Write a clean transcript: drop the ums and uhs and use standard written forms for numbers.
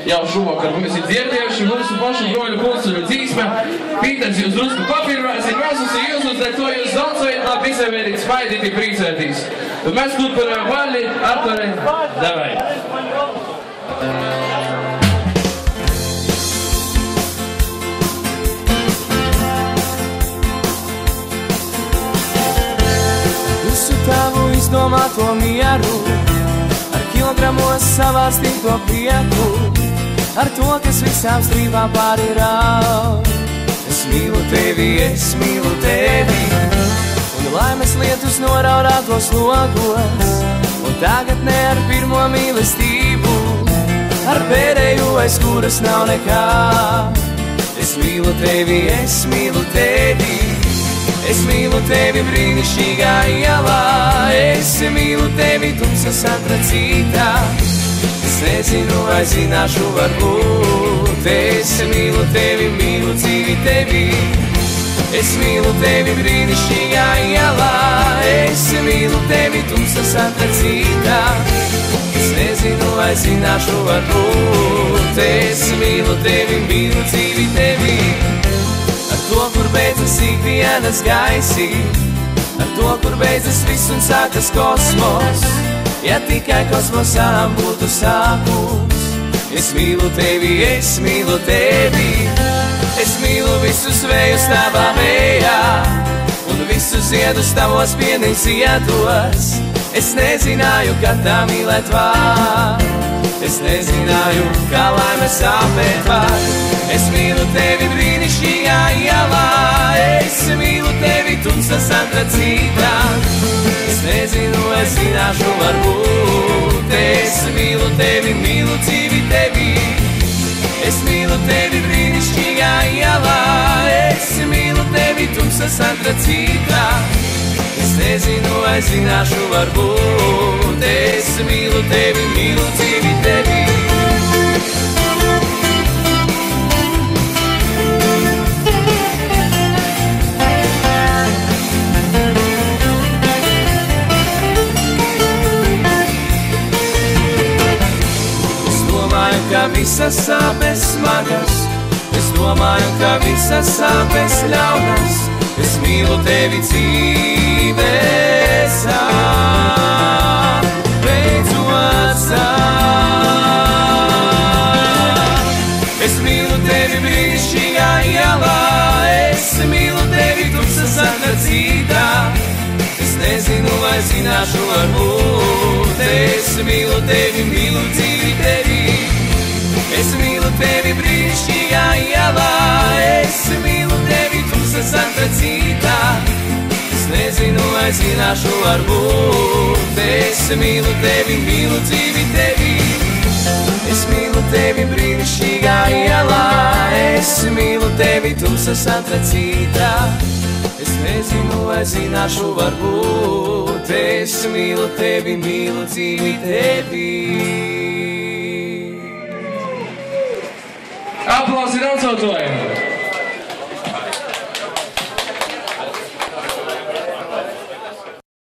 jau šovakar mums ir dzirdējuši mūsu pašu broļu pulsuļu dzīsme. Pīters jūs drusku papirvāsim, mēs uz jūs uzdēļ to jūs daudzojat, labi visai vērīt spaidīt un priecētīs. Tad mēs turpinām vaļi, Arturi, davai. Visu tavu izdomāto mieru, ar kilogramos savāstīto prieku, ar to, kas visām strībām pārirāv. Es mīlu tevi, un laimes lietus noraurātos logos, un tagad ne ar pirmo mīlestību, ar pēdējo aiz kuras nav nekā. Es mīlu tevi, es mīlu tevi brīnišķīgā ielā, es mīlu tevi tumsas atracītā. Es nezinu, vai zināšu varbūt, es mīlu tevi, mīlu dzīvi tevi. Es mīlu tevi brīnišķīgā ielā, es mīlu tevi tumsas atracītā. Es nezinu, vai zināšu varbūt, es mīlu tevi, mīlu dzīvi tevi. Ar to, kur beidzas ikdienas gaisi, ar to, kur beidzas viss un sākas kosmos, ja tikai kosmosām būtu sākums. Es mīlu tevi, es mīlu tevi, es mīlu visus vējus tavā vējā, un visus ziedus tavos pienīs iedos. Es nezināju, kā tā mīlēt var, es nezināju, kā laime sāpēt var. Es mīlu tevi brīnišķīgā ielā, es mīlu tevi tumsas atracītā. Es nezinu, es zināšu varbūt, es mīlu tevi, mīlu dzīvi tevi. Es mīlu tevi brīnišķīgā ielā, es mīlu tevi tumsas atracītā. Es nezinu, es zināšu varbūt, es mīlu tevi, mīlu dzīvi tevi. Ka visas sāpes smagas, es domāju, ka visas sāpes ļaunas. Es mīlu tevi dzīvē sāk, beidzot sāk. Es mīlu tevi brīnišķīgā ielā, es mīlu tevi tumsas atracītā. Es nezinu, vai zināšu varbūt, es mīlu tevi, mīlu dzīvi tevi. Es mīlu tevi brīnišķīgā ielā, es mīlu tevi tumsas atracītā. Es nezinu, vai zināšu varbūt, es mīlu tevi, mīlu dzīvi tevi. Es mīlu tevi brīnišķīgā ielā, es mīlu tevi tumsas atracītā. Es nezinu, vai zināšu varbūt, es mīlu tevi, mīlu dzīvi tevi. Aplausi daudzautoji!